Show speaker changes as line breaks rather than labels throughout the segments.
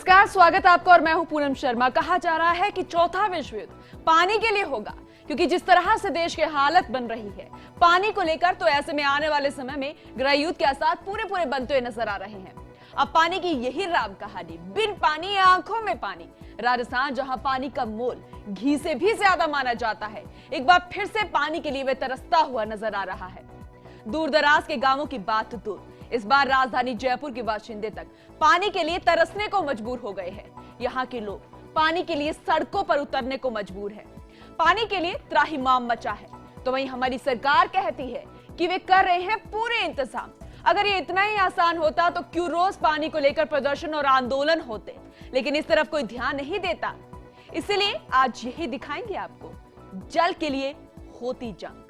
नमस्कार, स्वागत है आपका और मैं हूं पूनम शर्मा। कहा जा रहा है कि चौथा विश्व युद्ध पानी के लिए होगा, क्योंकि जिस तरह से देश की हालत बन रही है पानी को लेकर, तो ऐसे में आने वाले समय में गृह युद्ध के आसार पूरे बनते हुए नजर आ रहे हैं। अब पानी की यही राम कहानी, बिन पानी या आंखों में पानी। राजस्थान, जहां पानी का मोल घी से भी ज्यादा माना जाता है, एक बार फिर से पानी के लिए वे तरसता हुआ नजर आ रहा है। दूर दराज के गांवों की बात दूर, इस बार राजधानी जयपुर के बाशिंदे तक पानी के लिए तरसने को मजबूर हो गए हैं। यहाँ के लोग पानी के लिए सड़कों पर उतरने को मजबूर हैं। पानी के लिए त्राहिमाम मचा है, तो वहीं हमारी सरकार कहती है कि वे कर रहे हैं पूरे इंतजाम। अगर ये इतना ही आसान होता तो क्यों रोज पानी को लेकर प्रदर्शन और आंदोलन होते, लेकिन इस तरफ कोई ध्यान नहीं देता। इसलिए आज यही दिखाएंगे आपको, जल के लिए होती जंग।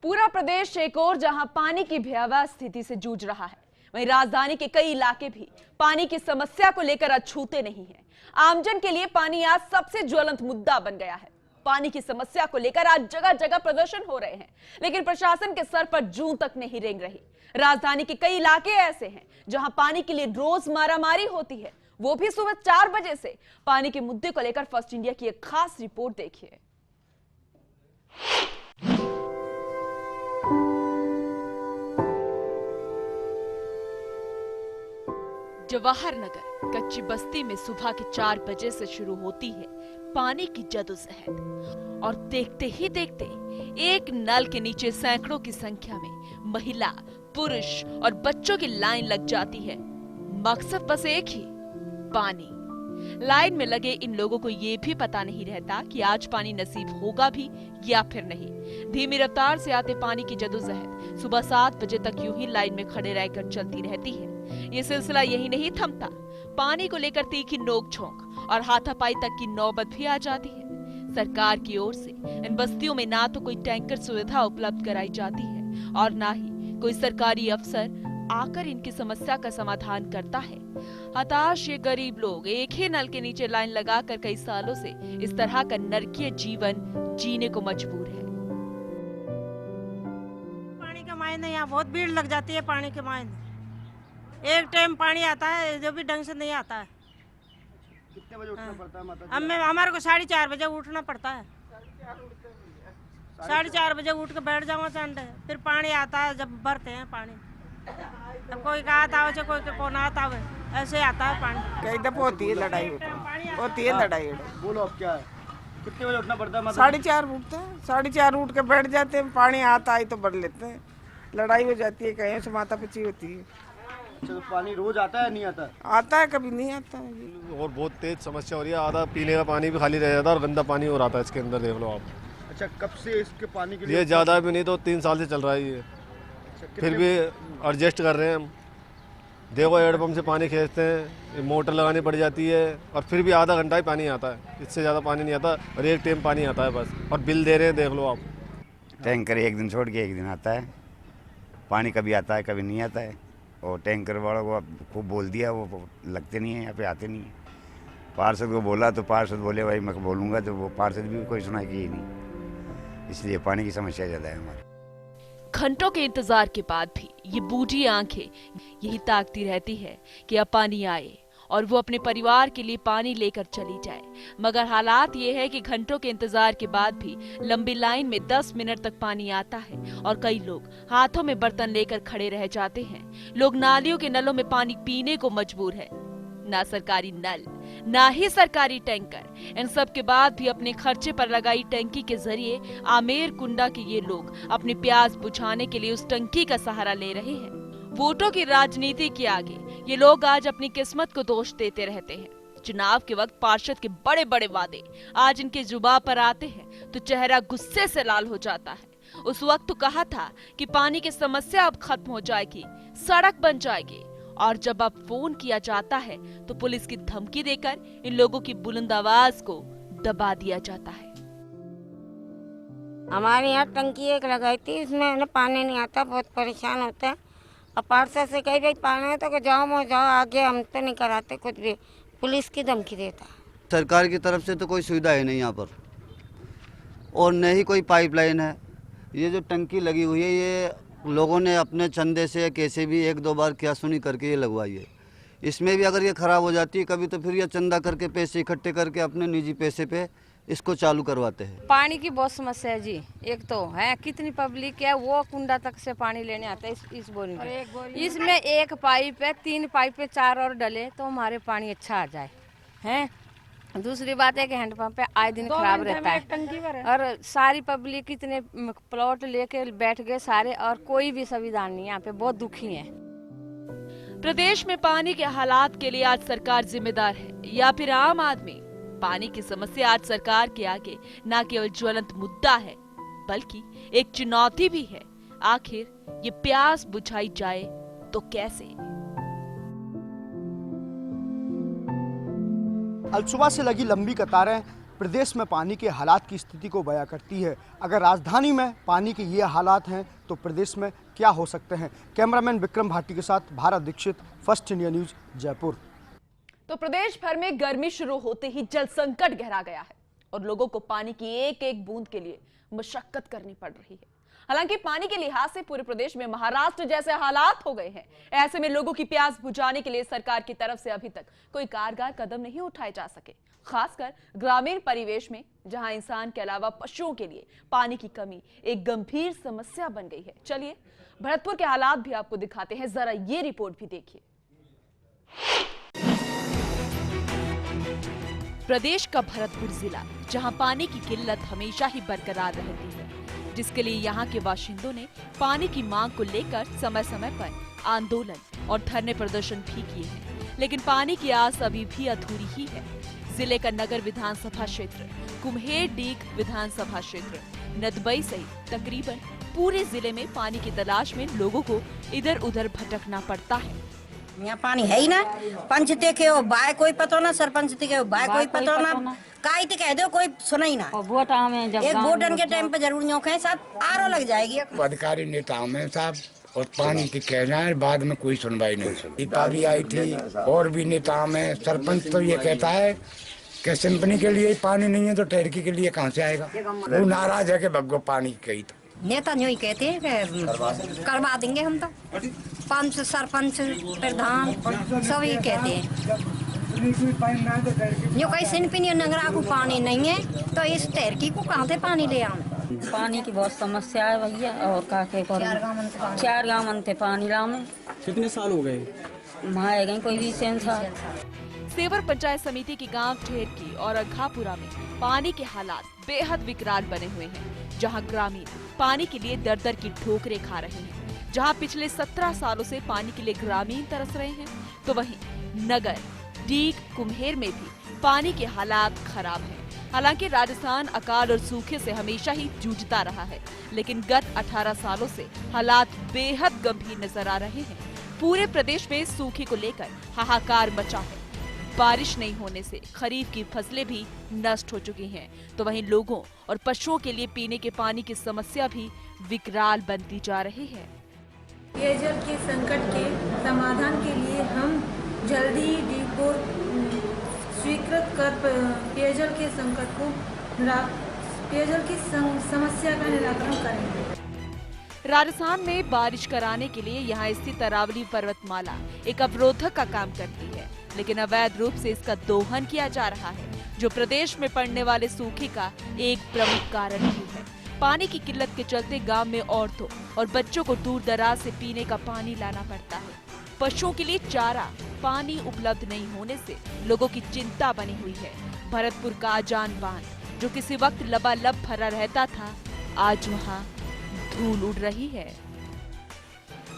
पूरा प्रदेश एक और जहां पानी की भयावह स्थिति से जूझ रहा है, वहीं राजधानी के कई इलाके भी पानी की समस्या को लेकर अछूते नहीं हैं। आमजन के लिए पानी आज सबसे ज्वलंत मुद्दा बन गया है। पानी की समस्या को लेकर आज जगह जगह प्रदर्शन हो रहे हैं, लेकिन प्रशासन के सर पर जूं तक नहीं रेंग रही। राजधानी के कई इलाके ऐसे हैं जहां पानी के लिए रोज मारामारी होती है, वो भी सुबह 4 बजे से। पानी के मुद्दे को लेकर फर्स्ट इंडिया की एक खास रिपोर्ट देखिए। जवाहर नगर कच्ची बस्ती में सुबह के 4 बजे से शुरू होती है पानी की जदोजहद, और देखते ही देखते एक नल के नीचे सैकड़ों की संख्या में महिला, पुरुष और बच्चों की लाइन लग जाती है। मकसद बस एक ही, पानी। लाइन में लगे इन लोगों को ये भी पता नहीं रहता कि आज पानी नसीब होगा भी या फिर नहीं। धीमी रफ्तार से आते पानी की जदोजहद सुबह 7 बजे तक यूं ही लाइन में खड़े रहकर चलती रहती है। ये सिलसिला यही नहीं थमता, पानी को लेकर तीखी नोक-झोंक और हाथापाई तक की नौबत भी आ जाती है। सरकार की ओर से इन बस्तियों में ना तो कोई टैंकर सुविधा उपलब्ध कराई जाती है और ना ही कोई सरकारी अफसर आकर इनकी समस्या का समाधान करता है। हताश ये गरीब लोग एक ही नल के नीचे लाइन लगाकर कई सालों से इस तरह का नरकीय जीवन जीने को मजबूर है।
पानी के मायने यहाँ बहुत भीड़ लग जाती है। पानी के मायने एक टाइम पानी आता है, जो भी ढंग से नहीं आता है।
कितने बजे उठना पड़ता है माता?
हमारे को 4:30 बजे उठना पड़ता है। 4:30 बजे उठ के बैठ जाऊंगा चंडे, फिर पानी आता है जब भरते हैं पानी। अब कोई का आता है, कोई को ना आता है, ऐसे आता है पानी।
कई दफा होती है लड़ाई, होती है लड़ाई।
बोलो अब क्या है, कितने बजे उठना पड़ता है माता?
4:30 उठते हैं, 4:30 उठ के बैठ जाते हैं। पानी आता है तो भर लेते हैं, लड़ाई हो जाती है, कहीं से माथा पिची होती है।
तो पानी रोज आता है नहीं आता?
आता है, कभी नहीं आता है।
और बहुत तेज समस्या हो रही है, आधा पीने का पानी भी खाली रह जाता है और गंदा पानी हो रहा था इसके अंदर, देख लो आप।
अच्छा, कब से इसके पानी के लिए?
ये ज़्यादा भी नहीं तो 3 साल से चल रहा है ये। फिर भी एडजस्ट कर रहे हैं हम। देखो हैंडपम्प से पानी खींचते हैं, मोटर लगानी पड़ जाती है और फिर भी आधा घंटा ही पानी आता है, इससे ज़्यादा पानी नहीं आता और एक टाइम पानी आता है बस, और बिल दे रहे हैं, देख लो आप।
टैंकर एक दिन छोड़ के एक दिन आता है, पानी कभी आता है कभी नहीं आता है। और टैंकर वालों को खूब बोल दिया, वो लगते नहीं है, यहाँ पे आते नहीं है। पार्षद को बोला तो पार्षद बोले भाई मैं बोलूँगा, तो वो पार्षद भी कोई सुनाई की ही नहीं। इसलिए पानी की समस्या ज़्यादा है हमारी।
घंटों के इंतजार के बाद भी ये बूढ़ी आंखें यही ताकती रहती है कि अब पानी आए और वो अपने परिवार के लिए पानी लेकर चली जाए। मगर हालात ये है कि घंटों के इंतजार के बाद भी लंबी लाइन में 10 मिनट तक पानी आता है और कई लोग हाथों में बर्तन लेकर खड़े रह जाते हैं। लोग नालियों के नलों में पानी पीने को मजबूर है। ना सरकारी नल, ना ही सरकारी टैंकर, इन सब के बाद भी अपने खर्चे पर लगाई टंकी के जरिए आमेर कुंडा के ये लोग अपनी प्यास बुझाने के लिए उस टंकी का सहारा ले रहे हैं। वोटों की राजनीति के आगे ये लोग आज अपनी किस्मत को दोष देते रहते हैं। चुनाव के वक्त पार्षद के बड़े बड़े वादे आज इनके जुबान पर आते हैं तो चेहरा गुस्से से लाल हो जाता है। उस वक्त तो कहा था कि पानी की समस्या अब खत्म हो जाएगी, सड़क बन जाएगी, और जब अब फोन किया जाता है तो पुलिस की धमकी देकर इन लोगों की बुलंद आवाज को दबा दिया जाता है।
हमारे यहाँ टंकी एक लगाई थी, उसमें पानी नहीं आता, बहुत परेशान होता है।
अब पार्षद से कही भाई पानी तो कि जाओ आगे, हम तो नहीं कराते कुछ भी, पुलिस की धमकी देता।
सरकार की तरफ से तो कोई सुविधा है नहीं यहाँ पर, और न ही कोई पाइपलाइन है। ये जो टंकी लगी हुई है ये लोगों ने अपने चंदे से कैसे भी 1-2 बार क्या सुनी करके ये लगवाई है। इसमें भी अगर ये ख़राब हो जाती है कभी तो फिर ये चंदा करके पैसे इकट्ठे करके अपने निजी पैसे पे इसको चालू करवाते हैं।
पानी की बहुत समस्या है जी। एक तो है कितनी पब्लिक है वो कुंडा तक से पानी लेने आता है इस बोरिंग पे। इसमें एक पाइप है, 3 पाइप पे 4 और डले तो हमारे पानी अच्छा आ जाए हैं। दूसरी बात है कि हैंडपंप पे आए दिन खराब रहता है और सारी पब्लिक इतने प्लॉट लेके बैठ गए सारे और कोई भी सुविधा नहीं है यहाँ पे, बहुत दुखी है।
प्रदेश में पानी के हालात के लिए आज सरकार जिम्मेदार है या फिर आम आदमी? पानी की समस्या आज सरकार के आगे न केवल ज्वलंत मुद्दा है बल्कि एक चुनौती भी है। आखिर ये प्यास बुझाई जाए तो कैसे?
अलसुबह से लगी लंबी कतारें प्रदेश में पानी के हालात की स्थिति को बयां करती है। अगर राजधानी में पानी के ये हालात हैं तो प्रदेश में क्या हो सकते हैं? कैमरामैन विक्रम भाटी के साथ Bharat Dikshit, first India News, Jaipur.
तो प्रदेश भर में गर्मी शुरू होते ही जल संकट गहरा गया है और लोगों को पानी की एक एक बूंद के लिए मशक्कत करनी पड़ रही है। हालांकि पानी के लिहाज से पूरे प्रदेश में महाराष्ट्र जैसे हालात हो गए हैं। ऐसे में लोगों की प्यास बुझाने के लिए सरकार की तरफ से अभी तक कोई कारगर कदम नहीं उठाए जा सके, खासकर ग्रामीण परिवेश में जहां इंसान के अलावा पशुओं के लिए पानी की कमी एक गंभीर समस्या बन गई है। चलिए भरतपुर के हालात भी आपको दिखाते हैं, जरा ये रिपोर्ट भी देखिए। प्रदेश का भरतपुर जिला जहां पानी की किल्लत हमेशा ही बरकरार रहती है, जिसके लिए यहाँ के बाशिंदों ने पानी की मांग को लेकर समय समय पर आंदोलन और धरने प्रदर्शन भी किए हैं, लेकिन पानी की आस अभी भी अधूरी ही है। जिले का नगर विधानसभा क्षेत्र, कुम्हेर डीग विधानसभा क्षेत्र, नदबई सहित तकरीबन पूरे जिले में पानी की तलाश में लोगों को इधर उधर भटकना पड़ता है।
यहाँ पानी है ही ना, पंच देखे हो बाय कोई पता ना, सरपंच देखे हो बाय कोई पता ना, काई ते कह दो कोई सुना ही ना। एक वोटन के टाइम पे जरूर न्यों कहें साहब आरो लग जाएगी।
अधिकारी नेताओं में साहब और पानी की कहना है, बाद में कोई सुनवाई नहीं। दीपा भी आई थी और भी नेताओं में, सरपंच तो ये कहता है कि सिंपनी के लिए पानी नहीं है तो टहरकी के लिए कहाँ से आएगा। वो नाराज है कि भगो पानी कही तो
नेता यूँ ही कहते हैं कि करवा देंगे हम तो, पंच सरपंच प्रधान सभी कहते हैं। जो कहीं सिंपनी नगरा को पानी नहीं है तो इस टहरकी को कहाँ से पानी ले आऊँ?
पानी की बहुत समस्या है भैया और का के 4 गाँव मनते पानी लाने।
कितने साल हो गए?
वहाँ गए कोई 20 साल।
सेवर पंचायत समिति के गांव ठेरकी और अघापुरा में पानी के हालात बेहद विकराल बने हुए हैं, जहां ग्रामीण पानी के लिए दर दर की ठोकरें खा रहे हैं। जहां पिछले 17 सालों से पानी के लिए ग्रामीण तरस रहे हैं, तो वहीं नगर, डीग, कुम्हेर में भी पानी के हालात खराब हैं। हालांकि राजस्थान अकाल और सूखे से हमेशा ही जूझता रहा है, लेकिन गत 18 सालों से हालात बेहद गंभीर नजर आ रहे हैं। पूरे प्रदेश में सूखे को लेकर हाहाकार मचा है। बारिश नहीं होने से खरीफ की फसलें भी नष्ट हो चुकी हैं, तो वहीं लोगों और पशुओं के लिए पीने के पानी की समस्या भी विकराल बनती जा रही है।
पेयजल के संकट के समाधान के लिए हम जल्दी को स्वीकृत कर पेयजल के संकट को पेयजल की समस्या का निराकरण करेंगे।
राजस्थान में बारिश कराने के लिए यहाँ स्थित अरावली पर्वतमाला एक अवरोधक का काम करती है, लेकिन अवैध रूप से इसका दोहन किया जा रहा है, जो प्रदेश में पड़ने वाले सूखे का एक प्रमुख कारण भी है। पानी की किल्लत के चलते गांव में औरतों और बच्चों को दूर दराज से पीने का पानी लाना पड़ता है। पशुओं के लिए चारा पानी उपलब्ध नहीं होने से लोगों की चिंता बनी हुई है। भरतपुर का आजान बांध जो किसी वक्त लबालब भरा रहता था, आज वहाँ धूल उड़ रही है।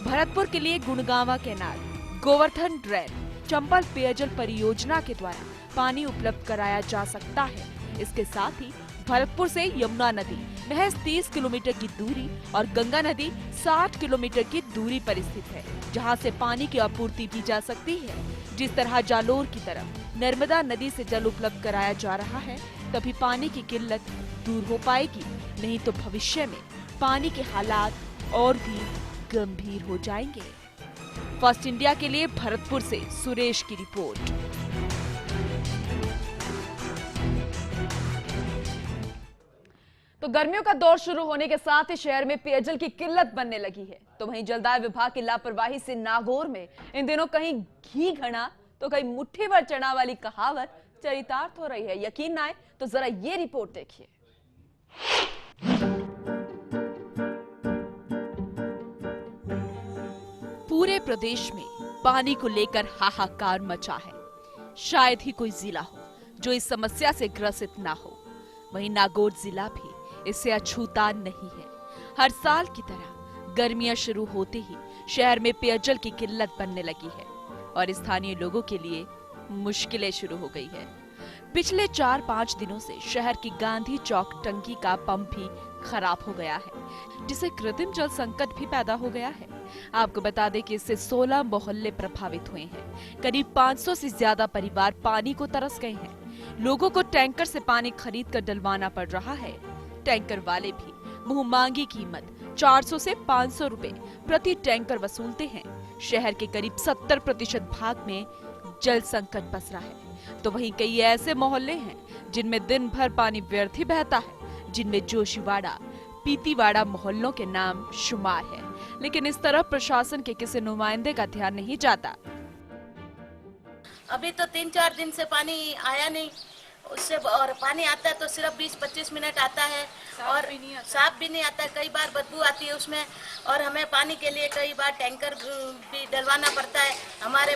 भरतपुर के लिए गुणगावा कैनाल, गोवर्धन ड्रेन, चंबल पेयजल परियोजना के द्वारा पानी उपलब्ध कराया जा सकता है। इसके साथ ही भरतपुर से यमुना नदी महज 30 किलोमीटर की दूरी और गंगा नदी 60 किलोमीटर की दूरी पर स्थित है, जहां से पानी की आपूर्ति भी जा सकती है। जिस तरह जालोर की तरफ नर्मदा नदी से जल उपलब्ध कराया जा रहा है, तभी पानी की किल्लत दूर हो पाएगी, नहीं तो भविष्य में पानी के हालात और भी गंभीर हो जाएंगे। फर्स्ट इंडिया के लिए भरतपुर से सुरेश की रिपोर्ट।
तो गर्मियों का दौर शुरू होने के साथ ही शहर में पेयजल की किल्लत बनने लगी है। तो वहीं जलदाय विभाग की लापरवाही से नागौर में इन दिनों कहीं घी घना तो कहीं मुट्ठी भर चना वाली कहावत चरितार्थ हो रही है। यकीन ना आए तो जरा ये रिपोर्ट देखिए।
पूरे प्रदेश में पानी को लेकर हाहाकार मचा है। शायद ही कोई जिला हो जो इस समस्या से ग्रसित ना हो। वहीं नागौर जिला भी इससे अछूता नहीं है। हर साल की तरह गर्मियां शुरू होते ही शहर में पेयजल की किल्लत बनने लगी है और स्थानीय लोगों के लिए मुश्किलें शुरू हो गई है। पिछले 4-5 दिनों से शहर की गांधी चौक टंकी का पंप भी खराब हो गया है, जिससे कृत्रिम जल संकट भी पैदा हो गया है। आपको बता दें कि इससे 16 मोहल्ले प्रभावित हुए हैं। करीब 500 से ज्यादा परिवार पानी को तरस गए हैं। लोगों को टैंकर से पानी खरीद कर डलवाना पड़ रहा है। टैंकर वाले भी मुंह मांगी कीमत 400 से 500 रुपए प्रति टैंकर वसूलते हैं। शहर के करीब 70% भाग में जल संकट पसरा है। तो वहीं कई ऐसे मोहल्ले हैं जिनमें दिन भर पानी व्यर्थ ही बहता है, जिनमें जोशीवाड़ा, पीतीवाड़ा मोहल्लों के नाम शुमार है। लेकिन इस तरह प्रशासन के किसी नुमाइंदे का ध्यान नहीं जाता।
अभी तो 3-4 दिन से पानी आया नहीं, उससे और पानी आता है तो सिर्फ 20-25 मिनट आता है और साफ भी नहीं आता है। कई बार बदबू आती है उसमें और हमें पानी के लिए कई बार टैंकर भी डलवाना पड़ता है। हमारे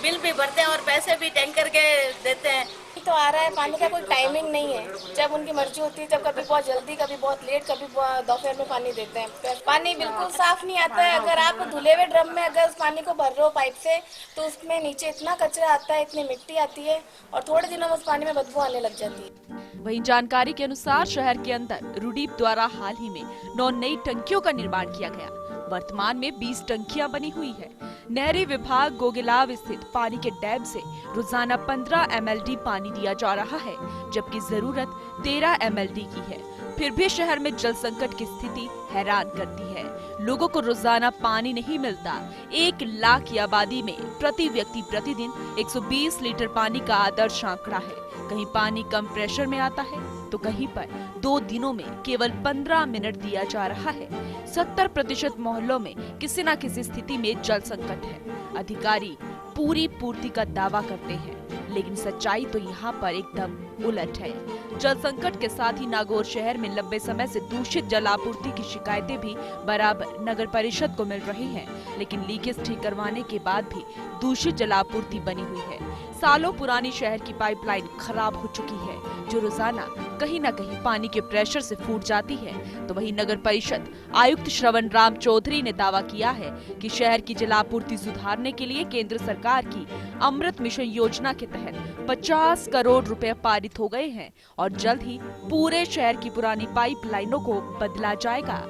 बिल भी भरते हैं और पैसे भी टैंकर के देते हैं।
तो आ रहा है, पानी का कोई टाइमिंग नहीं है। जब उनकी मर्जी होती है, जब कभी बहुत जल्दी, कभी बहुत लेट, कभी दोपहर में पानी देते हैं। पानी बिल्कुल साफ नहीं आता है। अगर आप धुले हुए ड्रम में अगर उस पानी को भर रहे हो पाइप से, तो उसमें नीचे इतना कचरा आता है, इतनी मिट्टी आती है और थोड़े दिनों में उस पानी में बदबू आने लग जाती है।
वहीं जानकारी के अनुसार शहर के अंदर रुडीप द्वारा हाल ही में 9 नई टंकियों का निर्माण किया गया। वर्तमान में 20 टंकियां बनी हुई है। नहरी विभाग गोगिलाव स्थित पानी के डैम से रोजाना 15 MLD पानी दिया जा रहा है, जबकि जरूरत 13 MLD की है। फिर भी शहर में जल संकट की स्थिति हैरान करती है। लोगों को रोजाना पानी नहीं मिलता। 1 लाख की आबादी में प्रति व्यक्ति प्रतिदिन 120 लीटर पानी का आदर्श आंकड़ा है। कहीं पानी कम प्रेशर में आता है तो कहीं पर 2 दिनों में केवल 15 मिनट दिया जा रहा है। 70% मोहल्लों में किसी न किसी स्थिति में जल संकट है। अधिकारी पूरी पूर्ति का दावा करते हैं, लेकिन सच्चाई तो यहाँ पर एकदम उलट है। जल संकट के साथ ही नागौर शहर में लंबे समय से दूषित जल आपूर्ति की शिकायतें भी बराबर नगर परिषद को मिल रही हैं, लेकिन लीकेज ठीक करवाने के बाद भी दूषित जल आपूर्ति बनी हुई है। सालों पुरानी शहर की पाइपलाइन खराब हो चुकी है, जो रोजाना कहीं न कहीं पानी के प्रेशर से फूट जाती है। तो वहीं नगर परिषद आयुक्त श्रवण राम चौधरी ने दावा किया है कि शहर की जलापूर्ति सुधारने के लिए केंद्र सरकार की अमृत मिशन योजना के तहत 50 करोड़ रुपए पारित हो गए हैं और जल्द ही पूरे शहर की पुरानी पाइपलाइनों को बदला जाएगा।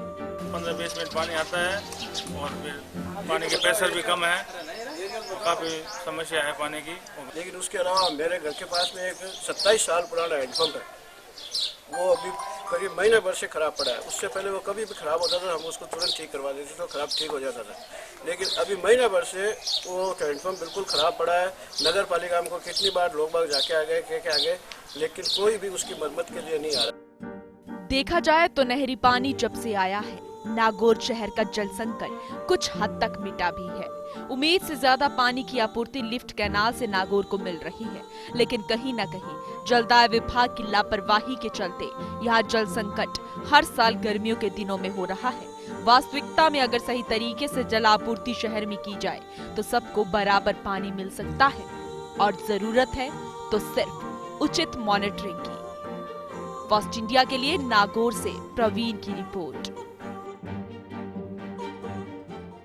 15-20 मिनट पानी आता है और फिर पानी के प्रेशर भी कम है। काफी समस्या है पानी की।
लेकिन उसके अलावा मेरे घर के पास में एक 27 साल पुराना हैंडपंप है, वो अभी करीब महीने भर से खराब पड़ा है। उससे पहले वो कभी भी खराब होता था, हम उसको तुरंत ठीक करवा देते तो खराब ठीक हो जाता था। लेकिन अभी महीने भर से वो हैंडपंप बिल्कुल खराब पड़ा है। नगर पालिका हमको कितनी बार लोग बाग जाके आ गए, कह के आ गए, लेकिन कोई भी उसकी मरम्मत के लिए नहीं आ रहा।
देखा जाए तो नहरी पानी जब से आया है, नागौर शहर का जल संकट कुछ हद तक मिटा भी है। उम्मीद से ज्यादा पानी की आपूर्ति लिफ्ट कैनाल से नागौर को मिल रही है, लेकिन कहीं न कहीं जलदाय विभाग की लापरवाही के चलते यहाँ जल संकट हर साल गर्मियों के दिनों में हो रहा है। वास्तविकता में अगर सही तरीके से जल आपूर्ति शहर में की जाए तो सबको बराबर पानी मिल सकता है और जरूरत है तो सिर्फ उचित मॉनिटरिंग की। फर्स्ट इंडिया के लिए नागौर से प्रवीण की रिपोर्ट।